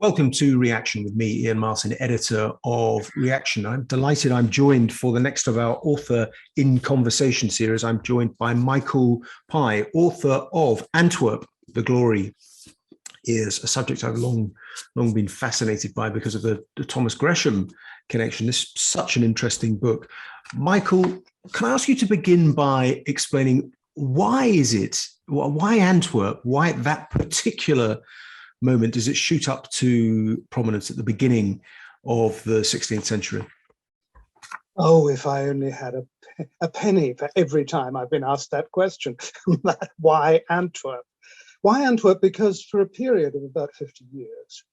Welcome to Reaction with me, Iain Martin, editor of Reaction. I'm delighted I'm joined for the next of our Author in Conversation series. I'm joined by Michael Pye, author of Antwerp, The Glory is a subject I've long been fascinated by because of the Thomas Gresham connection. This is such an interesting book. Michael, can I ask you to begin by explaining why Antwerp, why that particular moment does it shoot up to prominence at the beginning of the 16th century? Oh, if I only had a penny for every time I've been asked that question. Why Antwerp? Why Antwerp? Because for a period of about 50 years,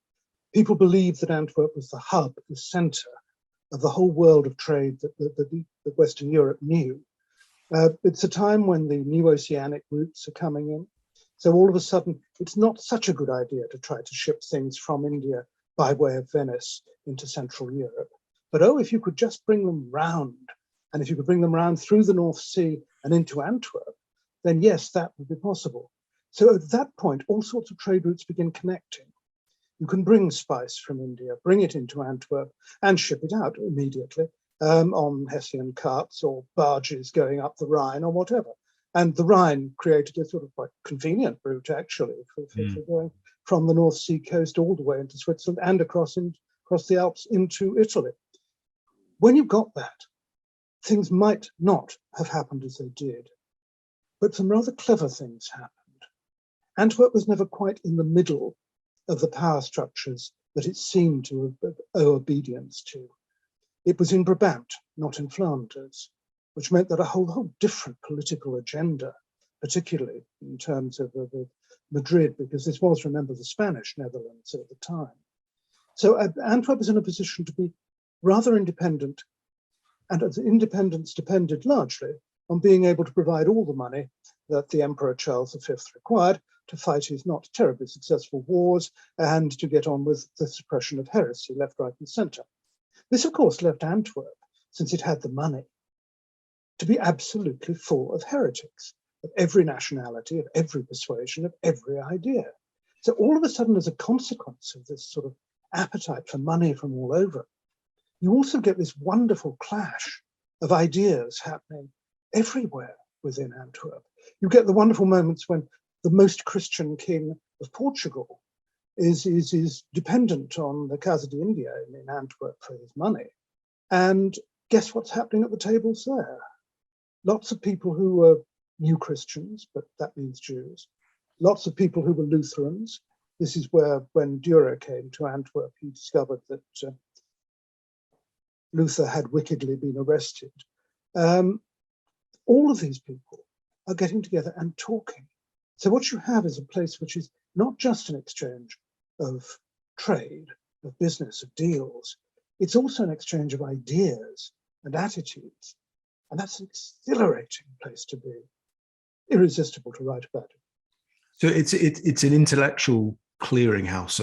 people believed that Antwerp was the hub, the center of the whole world of trade that Western Europe knew. It's a time when the new oceanic routes are coming in. So all of a sudden, it's not such a good idea to try to ship things from India by way of Venice into Central Europe. But oh, if you could just bring them round, and if you could bring them round through the North Sea and into Antwerp, then yes, that would be possible. So at that point, all sorts of trade routes begin connecting. You can bring spice from India, bring it into Antwerp, and ship it out immediately on Hessian carts or barges going up the Rhine or whatever. And the Rhine created a sort of quite convenient route, actually, for going from the North Sea coast all the way into Switzerland and across the Alps into Italy. When you got that, things might not have happened as they did, but some rather clever things happened. Antwerp was never quite in the middle of the power structures that it seemed to owe obedience to. It was in Brabant, not in Flanders, which meant that a whole different political agenda, particularly in terms of Madrid, because this was, remember, the Spanish Netherlands at the time. So Antwerp was in a position to be rather independent, and its independence depended largely on being able to provide all the money that the Emperor Charles V required to fight his not terribly successful wars and to get on with the suppression of heresy left, right, and centre. This, of course, left Antwerp, since it had the money, to be absolutely full of heretics, of every nationality, of every persuasion, of every idea. So all of a sudden, as a consequence of this sort of appetite for money from all over, you also get this wonderful clash of ideas happening everywhere within Antwerp. You get the wonderful moments when the most Christian king of Portugal is dependent on the Casa de India in Antwerp for his money. And guess what's happening at the tables there? Lots of people who were new Christians, but that means Jews. Lots of people who were Lutherans. This is where, when Dürer came to Antwerp, he discovered that Luther had wickedly been arrested. All of these people are getting together and talking. So what you have is a place which is not just an exchange of trade, of business, of deals. It's also an exchange of ideas and attitudes. And that's an exhilarating place to be. Irresistible to write about it. So it's an intellectual clearinghouse,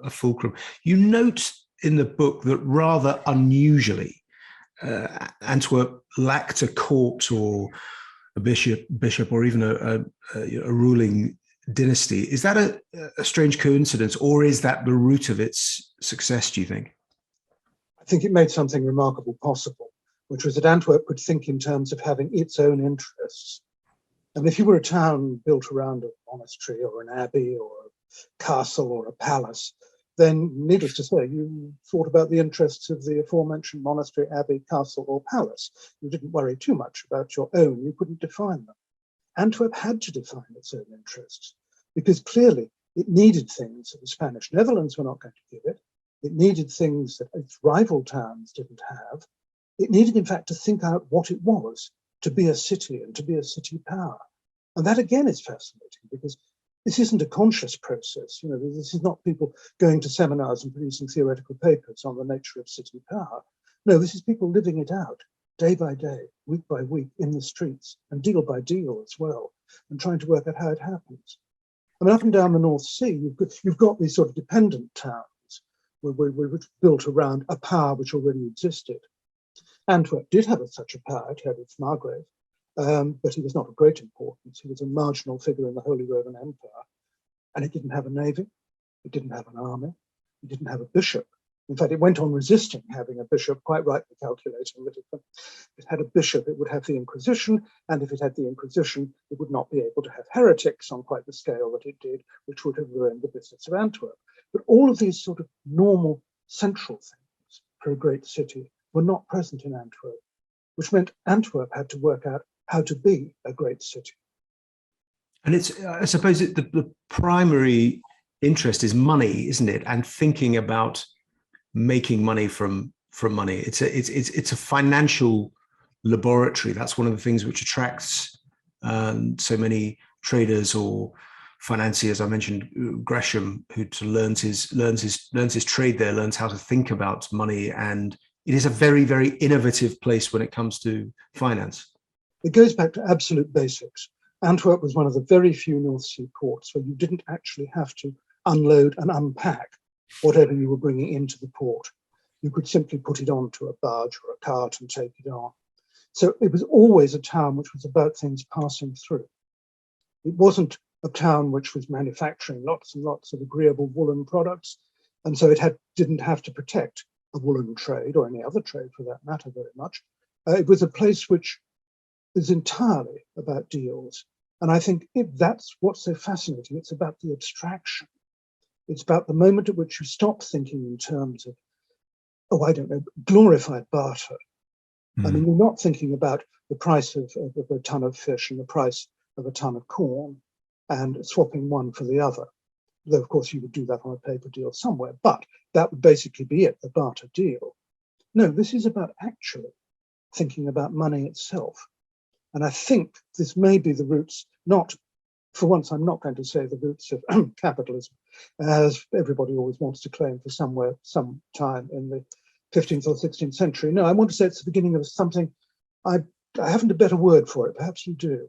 a fulcrum. You note in the book that rather unusually, Antwerp lacked a court or a bishop or even a ruling dynasty. Is that a strange coincidence, or is that the root of its success, do you think? I think it made something remarkable possible, which was that Antwerp could think in terms of having its own interests. And if you were a town built around a monastery or an abbey or a castle or a palace, then needless to say, you thought about the interests of the aforementioned monastery, abbey, castle or palace. You didn't worry too much about your own. You couldn't define them. Antwerp had to define its own interests because clearly it needed things that the Spanish Netherlands were not going to give it. It needed things that its rival towns didn't have. It needed, in fact, to think out what it was to be a city and to be a city power. And that, again, is fascinating because this isn't a conscious process. You know, this is not people going to seminars and producing theoretical papers on the nature of city power. No, this is people living it out day by day, week by week in the streets and deal by deal as well, and trying to work out how it happens. I mean, up and down the North Sea, you've got these sort of dependent towns which built around a power which already existed. Antwerp did have such a power. It had its Margrave, but he was not of great importance. He was a marginal figure in the Holy Roman Empire, and it didn't have a navy, it didn't have an army, It didn't have a bishop. In fact, it went on resisting having a bishop, quite rightly calculating that if it had a bishop, it would have the Inquisition, and if it had the Inquisition, it would not be able to have heretics on quite the scale that it did, which would have ruined the business of Antwerp. But all of these sort of normal central things for a great city were not present in Antwerp, which meant Antwerp had to work out how to be a great city. And it's, I suppose, the primary interest is money, isn't it? And thinking about making money from money. It's a financial laboratory. That's one of the things which attracts so many traders or financiers. I mentioned Gresham, who learns his trade there, learns how to think about money, and it is a very, very innovative place when it comes to finance. It goes back to absolute basics. Antwerp was one of the very few North Sea ports where you didn't actually have to unload and unpack whatever you were bringing into the port. You could simply put it onto a barge or a cart and take it on. So it was always a town which was about things passing through. It wasn't a town which was manufacturing lots and lots of agreeable woolen products, and so it didn't have to protect a woolen trade or any other trade for that matter very much. It was a place which is entirely about deals. And I think that's what's so fascinating. It's about the abstraction. It's about the moment at which you stop thinking in terms of, oh, I don't know, glorified barter. I mean, you're not thinking about the price of a ton of fish and the price of a ton of corn and swapping one for the other. Though, of course, you would do that on a paper deal somewhere, but that would basically be it, the barter deal. No, this is about actually thinking about money itself. And I think this may be the roots, not, for once, I'm not going to say the roots of capitalism, as everybody always wants to claim for some time in the 15th or 16th century. No, I want to say it's the beginning of something, I haven't a better word for it, perhaps you do.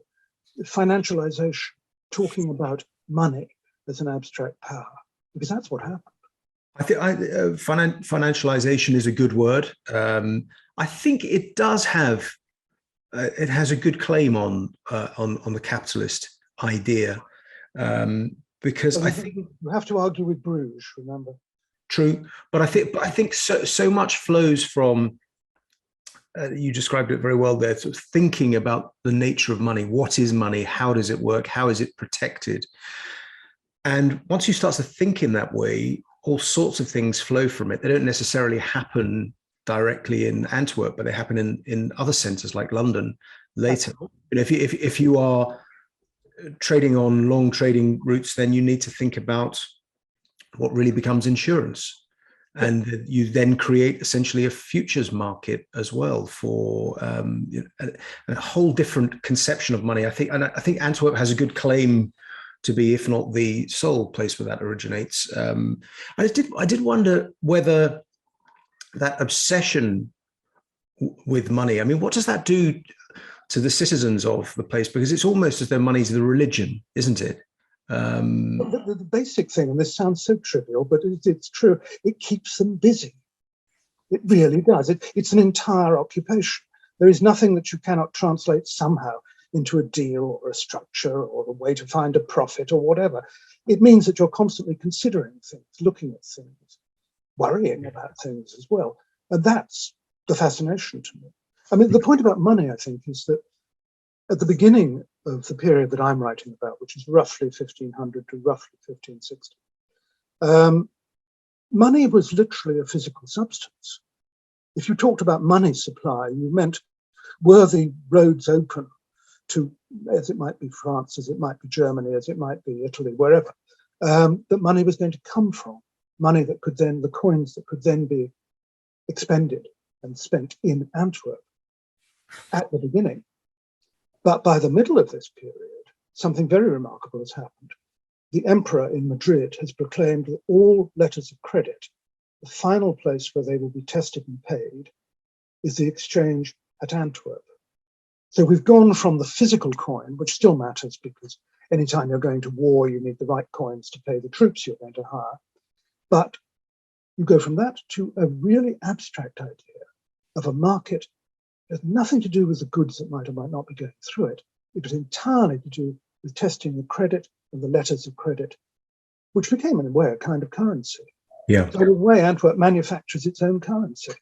Financialization, talking about money as an abstract power, because that's what happened. I think financialization is a good word. I think it does have, it has a good claim on the capitalist idea, because I think you have to argue with Bruges. Remember, true, but I think so much flows from. You described it very well there. Sort of thinking about the nature of money. What is money? How does it work? How is it protected? And once you start to think in that way, all sorts of things flow from it. They don't necessarily happen directly in Antwerp, but they happen in other centers like London later. You know, if you are trading on long trading routes, then you need to think about what really becomes insurance. And you then create essentially a futures market as well for a whole different conception of money. I think Antwerp has a good claim to be, if not the sole place where that originates. I did wonder whether that obsession with money, I mean, what does that do to the citizens of the place? Because it's almost as though money's the religion, isn't it? The basic thing, and this sounds so trivial, but it's true, it keeps them busy. It really does. It's an entire occupation. There is nothing that you cannot translate somehow into a deal or a structure or a way to find a profit or whatever. It means that you're constantly considering things, looking at things, worrying about things as well. And that's the fascination to me. I mean, the point about money, I think, is that at the beginning of the period that I'm writing about, which is roughly 1500 to roughly 1560, money was literally a physical substance. If you talked about money supply, you meant were the roads open to, as it might be France, as it might be Germany, as it might be Italy, wherever, that money was going to come from, money that could then, the coins that could then be expended and spent in Antwerp at the beginning. But by the middle of this period, something very remarkable has happened. The emperor in Madrid has proclaimed that all letters of credit, the final place where they will be tested and paid, is the exchange at Antwerp. So we've gone from the physical coin, which still matters because anytime you're going to war, you need the right coins to pay the troops you're going to hire. But you go from that to a really abstract idea of a market that has nothing to do with the goods that might or might not be going through it. It was entirely to do with testing the credit and the letters of credit, which became, in a way, a kind of currency. Yeah. So in a way, Antwerp manufactures its own currency.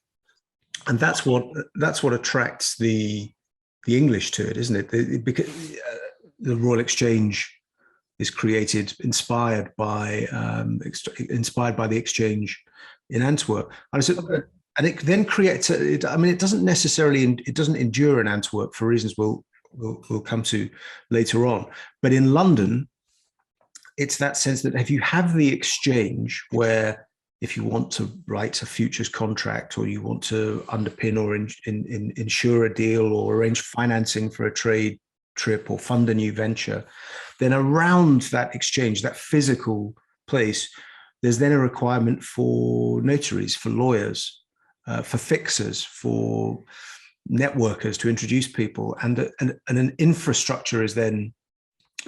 And that's what attracts the English to it, isn't it? Because the Royal Exchange is created, inspired by the exchange in Antwerp, and it then creates. It doesn't endure in Antwerp for reasons we'll come to later on. But in London, it's that sense that if you have the exchange where, if you want to write a futures contract, or you want to underpin or insure a deal, or arrange financing for a trade trip, or fund a new venture, then around that exchange, that physical place, there's then a requirement for notaries, for lawyers, for fixers, for networkers to introduce people, and an infrastructure is then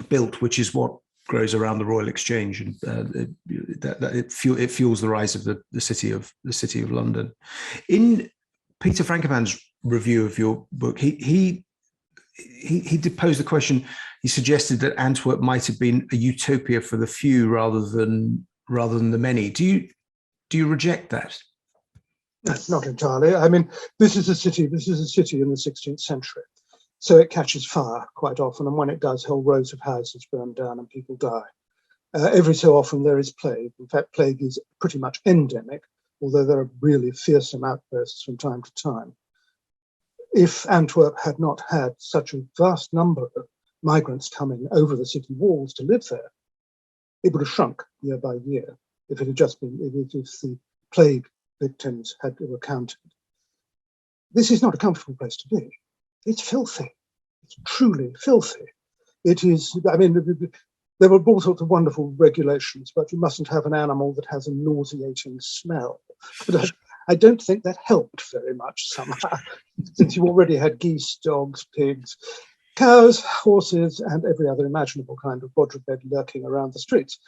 built, which is what grows around the Royal Exchange, and it fuels the rise of the city of London. In Peter Frankopan's review of your book, he posed the question. He suggested that Antwerp might have been a utopia for the few rather than the many. Do you reject that? Not entirely. I mean, this is a city in the 16th century. So it catches fire quite often, and when it does, whole rows of houses burn down and people die. Every so often there is plague. In fact, plague is pretty much endemic, although there are really fearsome outbursts from time to time. If Antwerp had not had such a vast number of migrants coming over the city walls to live there, it would have shrunk year by year if it had just been, if the plague victims were counted. This is not a comfortable place to be. It's filthy. It's truly filthy. It is, I mean, there were all sorts of wonderful regulations, but you mustn't have an animal that has a nauseating smell. But I don't think that helped very much somehow, since you already had geese, dogs, pigs, cows, horses, and every other imaginable kind of quadruped lurking around the streets.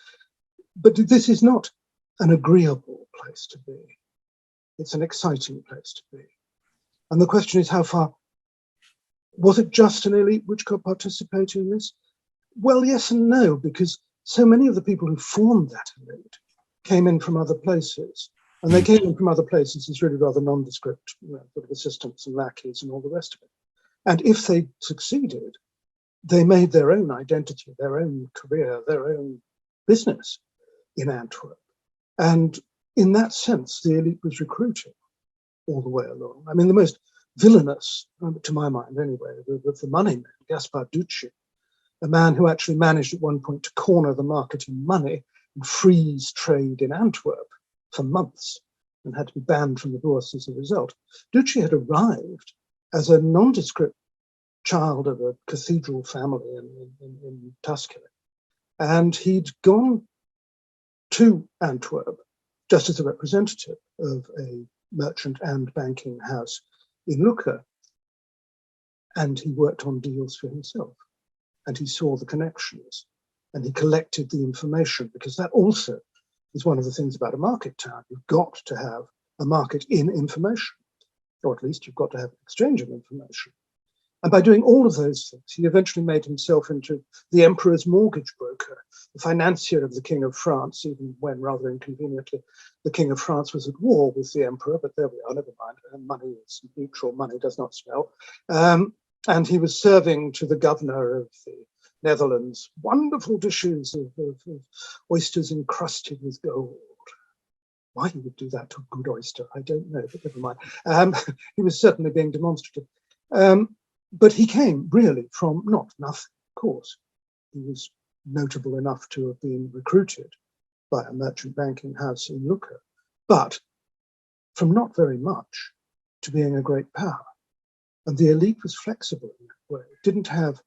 But this is not an agreeable place to be. It's an exciting place to be. And the question is, how far was it just an elite which could participate in this? Well, yes and no, because so many of the people who formed that elite came in from other places. And they came in from other places as really rather nondescript, sort of assistants and lackeys and all the rest of it. And if they succeeded, they made their own identity, their own career, their own business in Antwerp. And in that sense, the elite was recruiting all the way along. I mean, the most villainous, to my mind anyway, of the money men, Gaspar Ducci, a man who actually managed at one point to corner the market in money and freeze trade in Antwerp for months and had to be banned from the bourse as a result. Ducci had arrived as a nondescript child of a cathedral family in Tuscany, and he'd gone to Antwerp just as a representative of a merchant and banking house in Lucca, and he worked on deals for himself, and he saw the connections, and he collected the information, because that also is one of the things about a market town. You've got to have a market in information, or at least you've got to have an exchange of information. And by doing all of those things, he eventually made himself into the emperor's mortgage broker, the financier of the King of France, even when, rather inconveniently, the King of France was at war with the emperor. But there we are, never mind. Money is neutral, money does not smell. And he was serving to the governor of the Netherlands wonderful dishes of oysters encrusted with gold. Why he would do that to a good oyster, I don't know, but never mind. He was certainly being demonstrative. But he came really from not nothing, of course. He was notable enough to have been recruited by a merchant banking house in Lucca, but from not very much to being a great power. And the elite was flexible in that way. It didn't have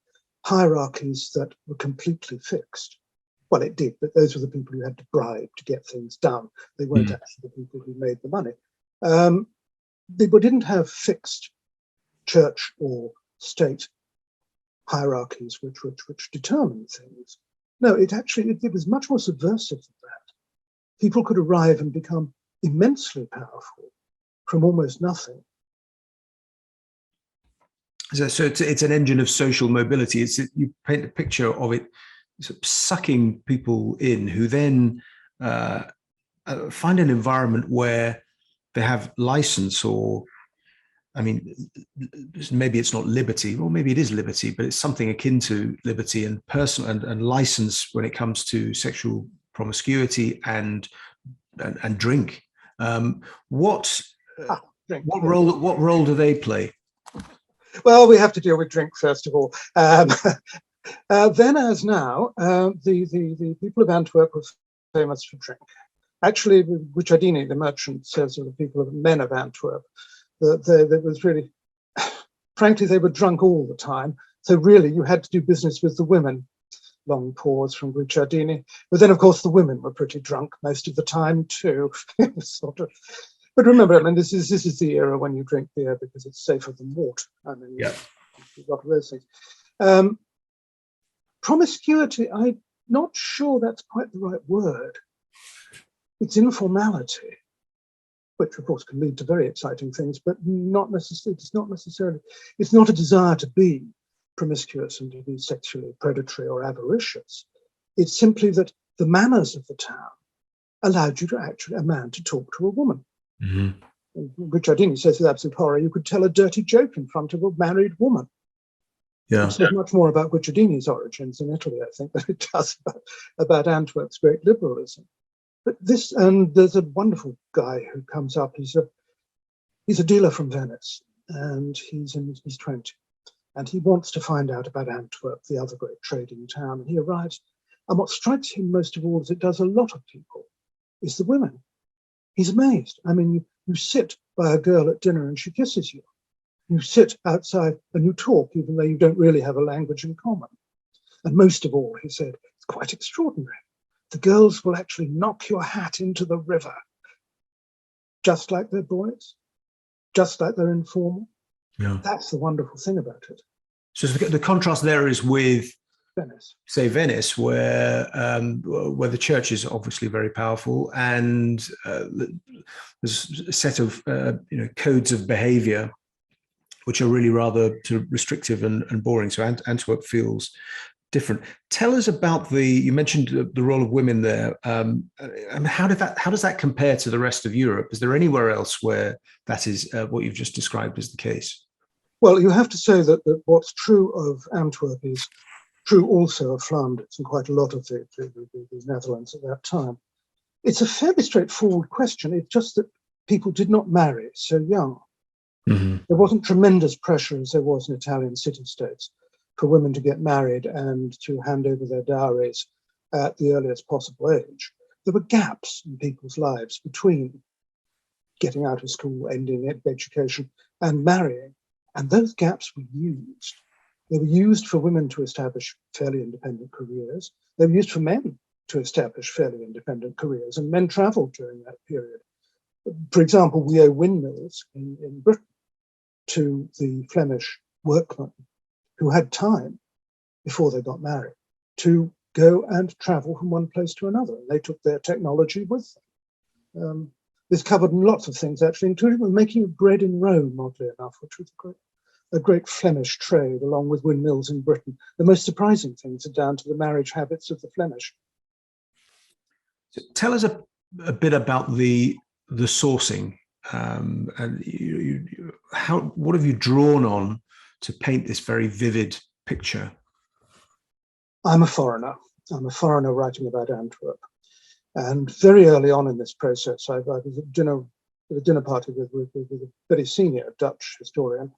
hierarchies that were completely fixed. Well, it did, but those were the people who had to bribe to get things done. They weren't actually the people who made the money. They didn't have fixed church or state hierarchies which determined things. No, it was much more subversive than that. People could arrive and become immensely powerful from almost nothing. So it's an engine of social mobility. You paint a picture of it sort of sucking people in who then find an environment where they have license, or I mean, maybe it's not liberty, or maybe it is liberty, but it's something akin to liberty and personal and license when it comes to sexual promiscuity and drink. What Drink, what yeah. role do they play? Well, we have to deal with drink first of all. Then, as now, the people of Antwerp were famous for drink. Actually, Guicciardini, the merchant, says of the people of men of Antwerp that was really, frankly, they were drunk all the time. So really, you had to do business with the women. Long pause from Guicciardini. But then, of course, the women were pretty drunk most of the time too. It was sort of. But remember, I mean, this is the era when you drink beer because it's safer than water. I mean, Yeah. you've got those things. Promiscuity, I'm not sure that's quite the right word. It's informality, which of course can lead to very exciting things, but not necessarily. It's not a desire to be promiscuous and to be sexually predatory or avaricious. It's simply that the manners of the town allowed you to actually, a man to talk to a woman. Mm-hmm. Guicciardini says with absolute horror, you could tell a dirty joke in front of a married woman. Yeah. It says much more about Guicciardini's origins in Italy, I think, than it does about Antwerp's great liberalism. But this, and there's a wonderful guy who comes up. He's a dealer from Venice, and he's in his 20s, and he wants to find out about Antwerp, the other great trading town. And he arrives, and what strikes him most of all, as it does a lot of people, is the women. He's amazed. I mean, you sit by a girl at dinner and she kisses you. You sit outside and you talk, even though you don't really have a language in common. And most of all, he said, it's quite extraordinary. The girls will actually knock your hat into the river, just like they're boys, just like they're informal. Yeah. That's the wonderful thing about it. So the contrast there is with Venice. Say Venice, where the church is obviously very powerful, and there's a set of codes of behaviour which are really rather sort of restrictive and boring. So Antwerp feels different. Tell us about you mentioned the role of women there. How does that compare to the rest of Europe? Is there anywhere else where that is what you've just described as the case? Well, you have to say that what's true of Antwerp is true also of Flanders and quite a lot of the Netherlands at that time. It's a fairly straightforward question. It's just that people did not marry so young. Mm-hmm. There wasn't tremendous pressure, as there was in Italian city-states, for women to get married and to hand over their dowries at the earliest possible age. There were gaps in people's lives between getting out of school, ending education, and marrying. And those gaps were used. They were used for women to establish fairly independent careers. They were used for men to establish fairly independent careers, and men travelled during that period. For example, we owe windmills in Britain to the Flemish workmen who had time before they got married to go and travel from one place to another. They took their technology with them. This covered lots of things, actually, including the making of bread in Rome, oddly enough, which was a great Flemish trade, along with windmills in Britain. The most surprising things are down to the marriage habits of the Flemish. So tell us a bit about the sourcing, and what have you drawn on to paint this very vivid picture? I'm a foreigner. I'm a foreigner writing about Antwerp. And very early on in this process, I was at a dinner party with a very senior Dutch historian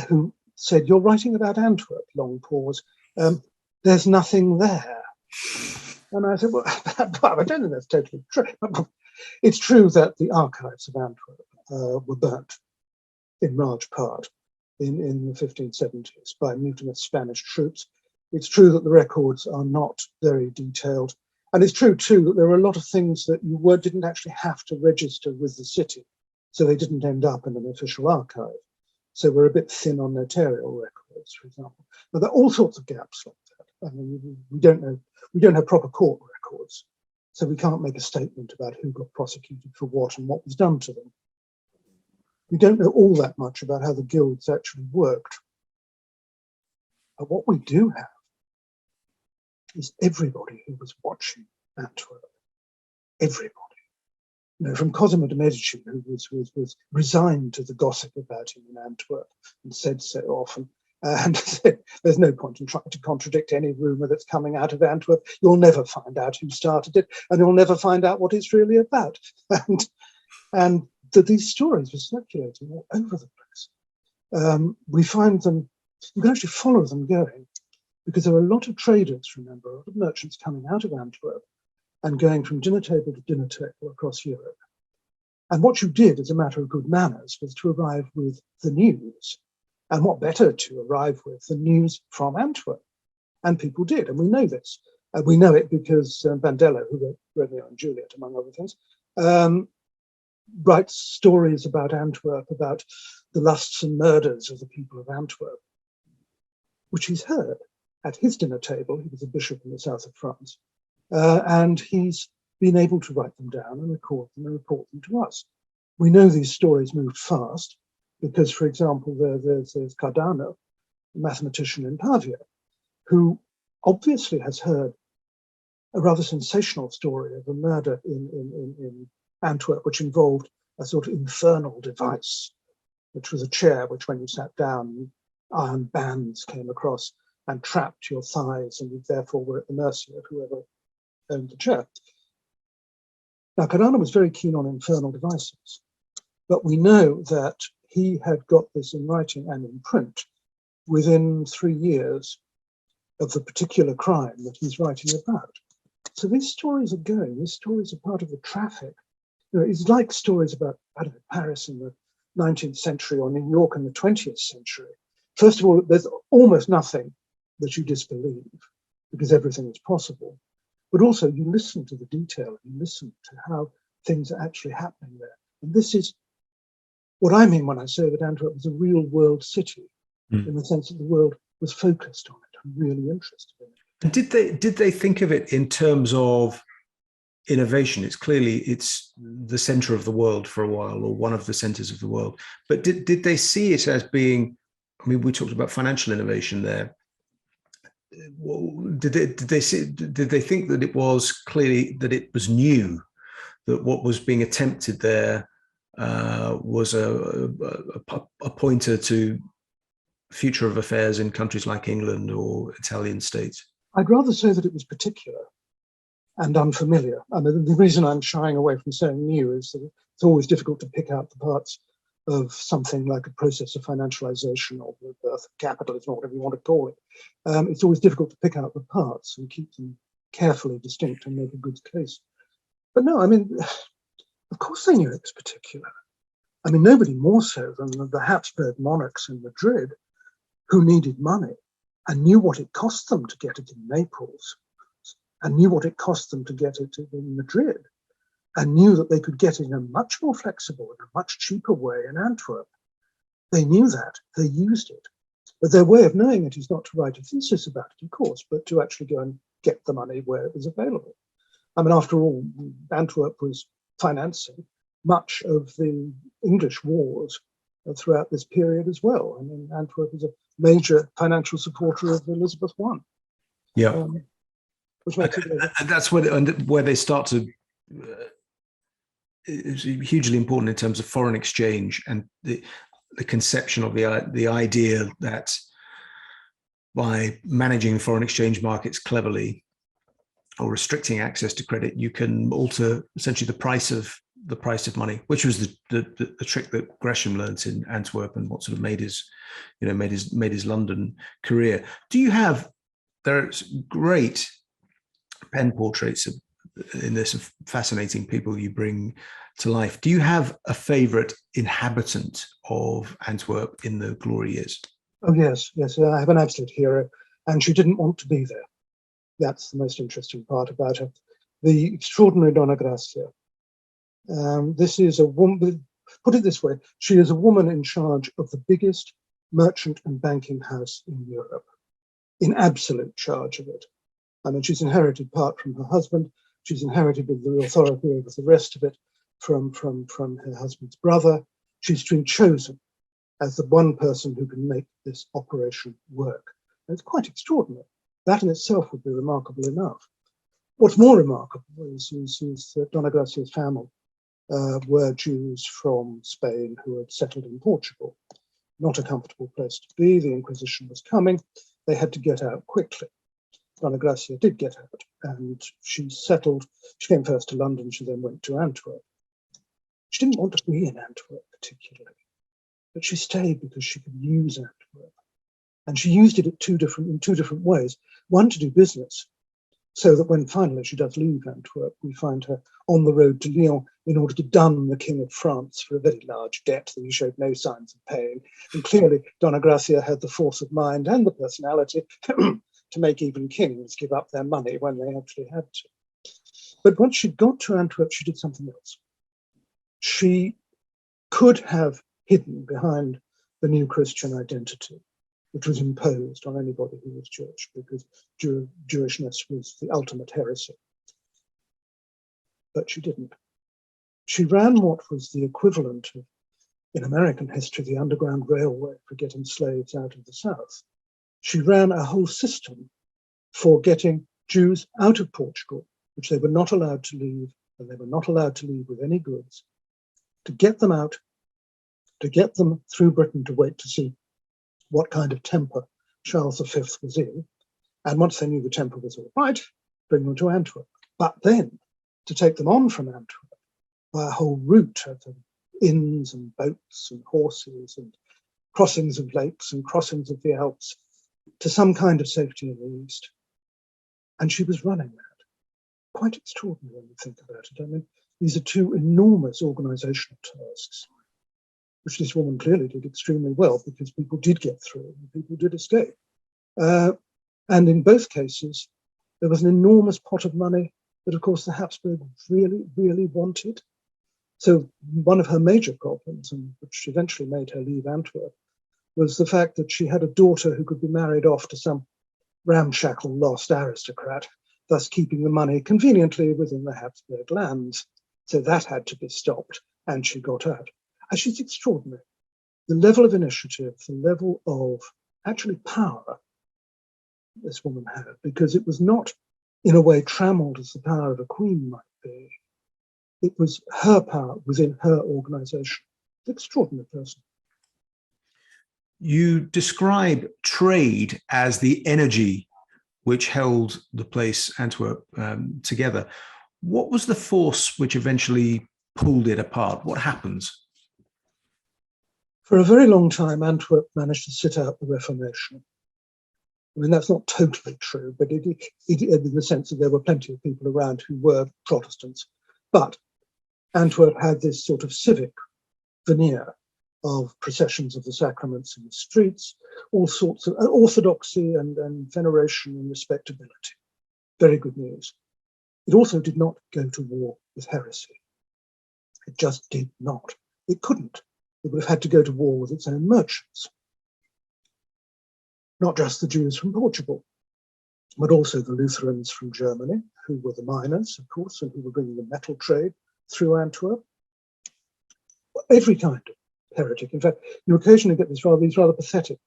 who said, "You're writing about Antwerp," long pause. "There's nothing there." And I said, well, I don't think that's totally true. It's true that the archives of Antwerp were burnt in large part in the 1570s by mutinous Spanish troops. It's true that the records are not very detailed. And it's true, too, that there are a lot of things that you didn't actually have to register with the city. So they didn't end up in an official archive. So we're a bit thin on notarial records, for example. But there are all sorts of gaps like that. I mean, we don't have proper court records. So we can't make a statement about who got prosecuted for what and what was done to them. We don't know all that much about how the guilds actually worked. But what we do have is everybody who was watching Antwerp. Everybody. from Cosimo de' Medici, who was resigned to the gossip about him in Antwerp and said so often, and said, there's no point in trying to contradict any rumour that's coming out of Antwerp. You'll never find out who started it, and you'll never find out what it's really about. And these stories were circulating all over the place. We find them, you can actually follow them going, because there are a lot of traders, remember, a lot of merchants coming out of Antwerp and going from dinner table to dinner table across Europe. And what you did as a matter of good manners was to arrive with the news. And what better to arrive with than news from Antwerp? And people did, and we know this. We know it because Bandello, who wrote Romeo and Juliet, among other things, writes stories about Antwerp, about the lusts and murders of the people of Antwerp, which he's heard at his dinner table. He was a bishop in the south of France. And he's been able to write them down and record them and report them to us. We know these stories moved fast because, for example, there's Cardano, a mathematician in Pavia, who obviously has heard a rather sensational story of a murder in Antwerp, which involved a sort of infernal device, which was a chair which, when you sat down, iron bands came across and trapped your thighs, and you therefore were at the mercy of whoever owned the chair. Now, Cardano was very keen on infernal devices, but we know that he had got this in writing and in print within 3 years of the particular crime that he's writing about. So these stories are going, these stories are part of the traffic. It's like stories about, I don't know, Paris in the 19th century or New York in the 20th century. First of all, there's almost nothing that you disbelieve because everything is possible. But also you listen to the detail, you listen to how things are actually happening there. And this is what I mean when I say that Antwerp was a real world city, in the sense that the world was focused on it and really interested in it. And did they think of it in terms of innovation? It's the center of the world for a while, or one of the centers of the world. But did they see it as being, I mean, we talked about financial innovation there. Did they think that it was clearly that it was new, that what was being attempted there was a pointer to future of affairs in countries like England or Italian states? I'd rather say that it was particular and unfamiliar. I mean, the reason I'm shying away from saying new is that it's always difficult to pick out the parts of something like a process of financialization or the birth of capitalism, or whatever you want to call it. It's always difficult to pick out the parts and keep them carefully distinct and make a good case. But no, I mean, of course they knew it was particular. I mean, nobody more so than the Habsburg monarchs in Madrid, who needed money and knew what it cost them to get it in Naples, and knew what it cost them to get it in Madrid, and knew that they could get it in a much more flexible and a much cheaper way in Antwerp. They knew that, they used it. But their way of knowing it is not to write a thesis about it, of course, but to actually go and get the money where it was available. I mean, after all, Antwerp was financing much of the English wars throughout this period as well. I mean, Antwerp is a major financial supporter of Elizabeth I. Yeah. Which makes it and that's where they start to, it's hugely important in terms of foreign exchange and the conception of the idea that by managing foreign exchange markets cleverly or restricting access to credit, you can alter essentially the price of money, which was the trick that Gresham learnt in Antwerp and what sort of made his London career. There's great pen portraits in this of fascinating people you bring to life. Do you have a favorite inhabitant of Antwerp in the glory years? Oh, yes. I have an absolute hero, and she didn't want to be there. That's the most interesting part about her. The extraordinary Donna Gracia. This is a woman, put it this way, she is a woman in charge of the biggest merchant and banking house in Europe, in absolute charge of it. I mean, she's inherited part from her husband. She's inherited the authority over the rest of it from her husband's brother. She's been chosen as the one person who can make this operation work. And it's quite extraordinary. That in itself would be remarkable enough. What's more remarkable is Donna Gracia's family. were Jews from Spain who had settled in Portugal. Not a comfortable place to be. The Inquisition was coming. They had to get out quickly. Donna Gracia did get out, and she settled. She came first to London. She then went to Antwerp. She didn't want to be in Antwerp particularly, but she stayed because she could use Antwerp. And she used it in two different ways. One, to do business, so that when finally she does leave Antwerp, we find her on the road to Lyon in order to dun the King of France for a very large debt that he showed no signs of paying. And clearly, Donna Gracia had the force of mind and the personality to make even kings give up their money when they actually had to. But once she got to Antwerp, she did something else. She could have hidden behind the new Christian identity, which was imposed on anybody who was Jewish, because Jewishness was the ultimate heresy. But she didn't. She ran what was the equivalent of, in American history, the Underground Railway for getting slaves out of the South. She ran a whole system for getting Jews out of Portugal, which they were not allowed to leave, and they were not allowed to leave with any goods, to get them out, to get them through Britain to wait to see what kind of temper Charles V was in. And once they knew the temper was all right, bring them to Antwerp. But then to take them on from Antwerp by a whole route of inns and boats and horses and crossings of lakes and crossings of the Alps to some kind of safety in the East. And she was running that. Quite extraordinary when you think about it. I mean, these are two enormous organizational tasks, which this woman clearly did extremely well, because people did get through and people did escape. And in both cases, there was an enormous pot of money that, of course, the Habsburgs really, really wanted. So one of her major problems, and which eventually made her leave Antwerp, was the fact that she had a daughter who could be married off to some ramshackle lost aristocrat, thus keeping the money conveniently within the Habsburg lands. So that had to be stopped, and she got out. And she's extraordinary. The level of initiative, the level of actually power this woman had, because it was not in a way trammeled as the power of a queen might be. It was her power within her organization. An extraordinary person. You describe trade as the energy which held the place Antwerp together. What was the force which eventually pulled it apart? What happens? For a very long time, Antwerp managed to sit out the Reformation. I mean, that's not totally true, but it in the sense that there were plenty of people around who were Protestants. But Antwerp had this sort of civic veneer of processions of the sacraments in the streets, all sorts of orthodoxy and veneration and respectability. Very good news. It also did not go to war with heresy. It just did not. It couldn't. It would have had to go to war with its own merchants. Not just the Jews from Portugal, but also the Lutherans from Germany, who were the miners, of course, and who were bringing the metal trade through Antwerp. Every kind of heretic. In fact, you occasionally get this rather pathetic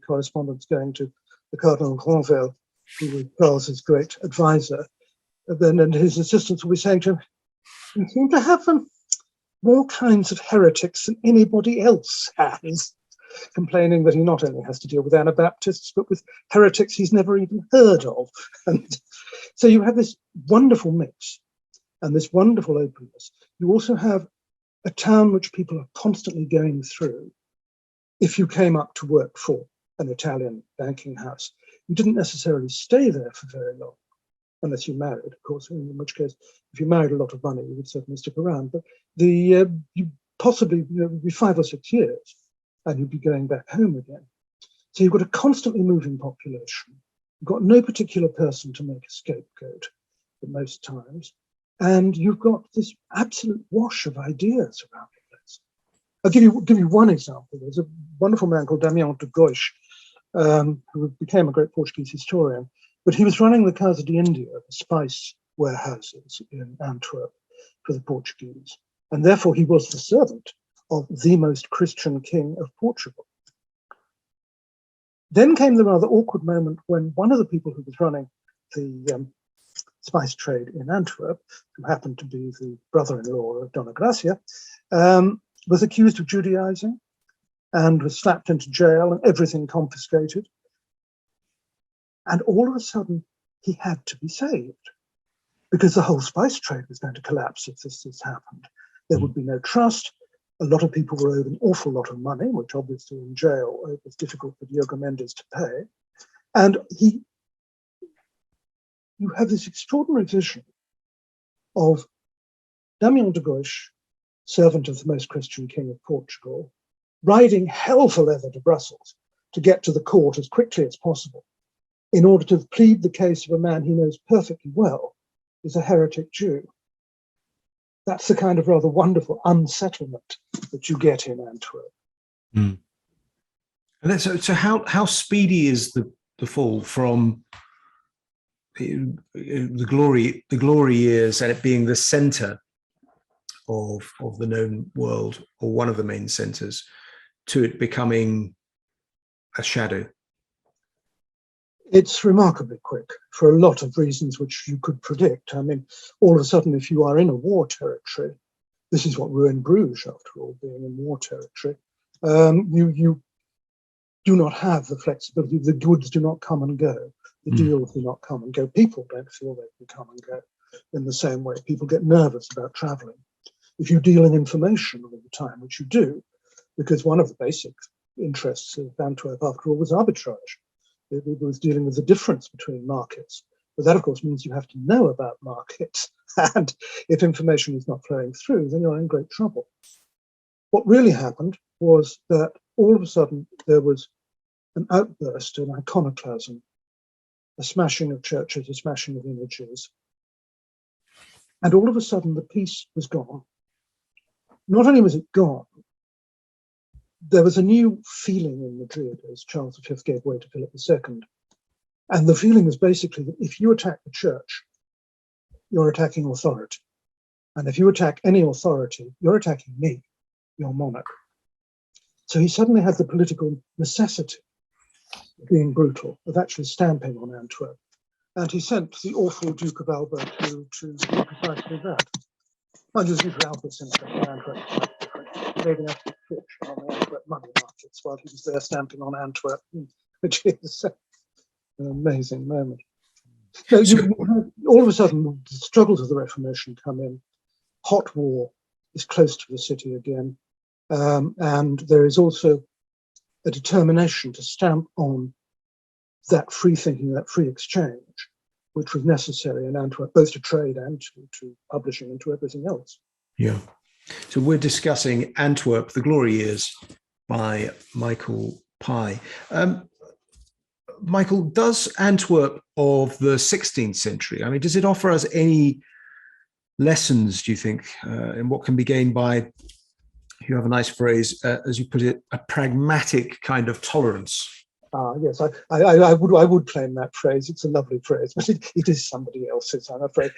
correspondence going to the Cardinal Granvelle, who was Charles's great advisor. And his assistants will be saying to him, "You seem to have more kinds of heretics than anybody else has," complaining that he not only has to deal with Anabaptists, but with heretics he's never even heard of. And so you have this wonderful mix and this wonderful openness. You also have a town which people are constantly going through. If you came up to work for an Italian banking house, you didn't necessarily stay there for very long, unless you married, of course, in which case, if you married a lot of money, you would certainly stick around. But you possibly would be 5 or 6 years, and you'd be going back home again. So you've got a constantly moving population. You've got no particular person to make a scapegoat at most times. And you've got this absolute wash of ideas around the place. I'll give you one example. There's a wonderful man called Damião de Goix, who became a great Portuguese historian, but he was running the Casa de India, the spice warehouses in Antwerp for the Portuguese. And therefore he was the servant of the most Christian king of Portugal. Then came the rather awkward moment when one of the people who was running the spice trade in Antwerp, who happened to be the brother-in-law of Donna Gracia, was accused of Judaizing and was slapped into jail and everything confiscated. And all of a sudden, he had to be saved because the whole spice trade was going to collapse if this happened. There would be no trust. A lot of people were owed an awful lot of money, which obviously in jail it was difficult for Diogo Mendes to pay. And you have this extraordinary vision of Damião de Gois, servant of the most Christian king of Portugal, riding hell for leather to Brussels to get to the court as quickly as possible in order to plead the case of a man he knows perfectly well is a heretic Jew. That's the kind of rather wonderful unsettlement that you get in Antwerp. Mm. And then, so how speedy is the fall from the glory years and it being the center of the known world, or one of the main centers, to it becoming a shadow? It's remarkably quick for a lot of reasons which you could predict. I mean, all of a sudden, if you are in a war territory, this is what ruined Bruges, after all, being in war territory, you do not have the flexibility. The goods do not come and go. The deals do not come and go. People don't feel they can come and go in the same way. People get nervous about traveling. If you deal in information all the time, which you do, because one of the basic interests of Antwerp, after all, was arbitrage. It was dealing with the difference between markets. But that, of course, means you have to know about markets. And if information is not flowing through, then you're in great trouble. What really happened was that all of a sudden there was an outburst, an iconoclasm, a smashing of churches, a smashing of images. And all of a sudden the peace was gone. Not only was it gone, there was a new feeling in Madrid as Charles V gave way to Philip II. And the feeling was basically that if you attack the church, you're attacking authority. And if you attack any authority, you're attacking me, your monarch. So he suddenly had the political necessity of being brutal, of actually stamping on Antwerp. And he sent the awful Duke of Alba to do precisely that. Mind you, the Duke of Alba's interest in Antwerp was quite different. He made an absolute fortune on the Antwerp money markets while he was there stamping on Antwerp, which is an amazing moment. So all of a sudden, the struggles of the Reformation come in. Hot war is close to the city again. And there is also a determination to stamp on that free thinking, that free exchange, which was necessary in Antwerp, both to trade and to publishing and to everything else. Yeah. So we're discussing Antwerp, the Glory Years by Michael Pye. Michael, does Antwerp of the 16th century, I mean, does it offer us any lessons, do you think, in what can be gained by, you have a nice phrase, as you put it, a pragmatic kind of tolerance? Yes, I would claim that phrase. It's a lovely phrase, but it is somebody else's, I'm afraid.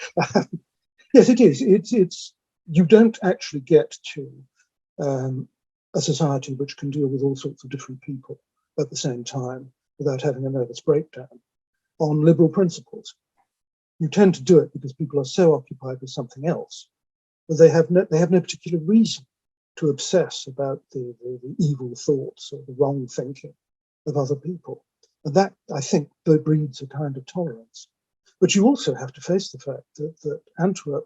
Yes, it is. It's you don't actually get to a society which can deal with all sorts of different people at the same time without having a nervous breakdown on liberal principles. You tend to do it because people are so occupied with something else that they have no particular reason to obsess about the evil thoughts or the wrong thinking of other people. And that, I think, breeds a kind of tolerance. But you also have to face the fact that Antwerp,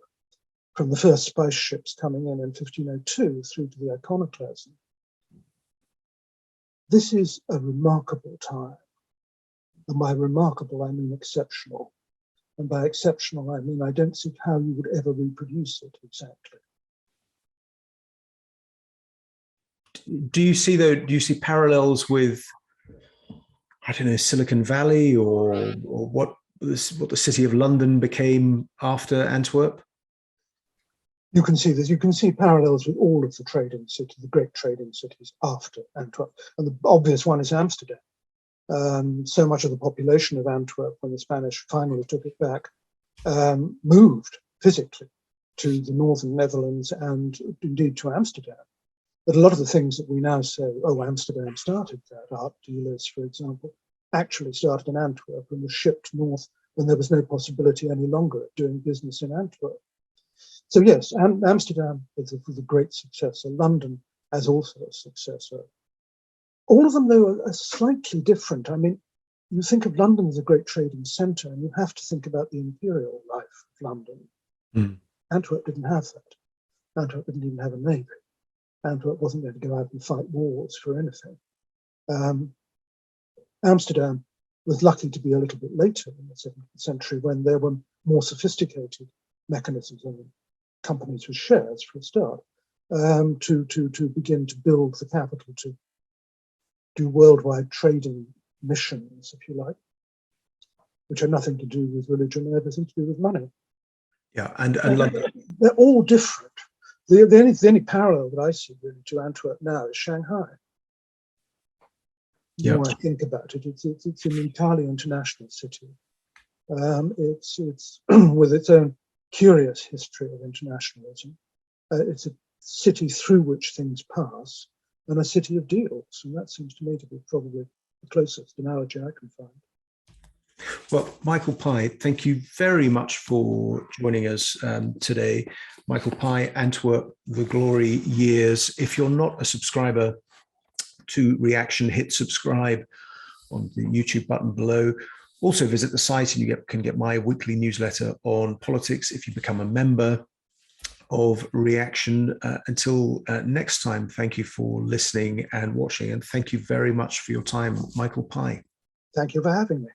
from the first spice ships coming in 1502 through to the iconoclasm, this is a remarkable time. And by remarkable, I mean exceptional. And by exceptional, I mean I don't see how you would ever reproduce it exactly. Do you see parallels with, I don't know, Silicon Valley or what the city of London became after Antwerp? You can see this. You can see parallels with all of the trading cities, the great trading cities after Antwerp. And the obvious one is Amsterdam. So much of the population of Antwerp, when the Spanish finally took it back, moved physically to the northern Netherlands and indeed to Amsterdam. But a lot of the things that we now say, oh, Amsterdam started that, art dealers, for example, actually started in Antwerp and were shipped north when there was no possibility any longer of doing business in Antwerp. So yes, Amsterdam was a great successor. London as also a successor. All of them, though, are slightly different. I mean, you think of London as a great trading centre, and you have to think about the imperial life of London. Mm. Antwerp didn't have that. Antwerp didn't even have a navy. Antwerp wasn't going to go out and fight wars for anything. Amsterdam was lucky to be a little bit later in the 17th century, when there were more sophisticated mechanisms and companies with shares for a start, to begin to build the capital to do worldwide trading missions, if you like, which have nothing to do with religion and everything to do with money. Yeah, and London. They're all different. The only parallel that I see really to Antwerp now is Shanghai. The more I think about it, it's an entirely international city. It's with its own curious history of internationalism. It's a city through which things pass, and a city of deals. And that seems to me to be probably the closest analogy I can find. Well, Michael Pye, thank you very much for joining us today. Michael Pye, Antwerp, The Glory Years. If you're not a subscriber to Reaction, hit subscribe on the YouTube button below. Also visit the site and you can get my weekly newsletter on politics if you become a member of Reaction. Until next time, thank you for listening and watching, and thank you very much for your time, Michael Pye. Thank you for having me.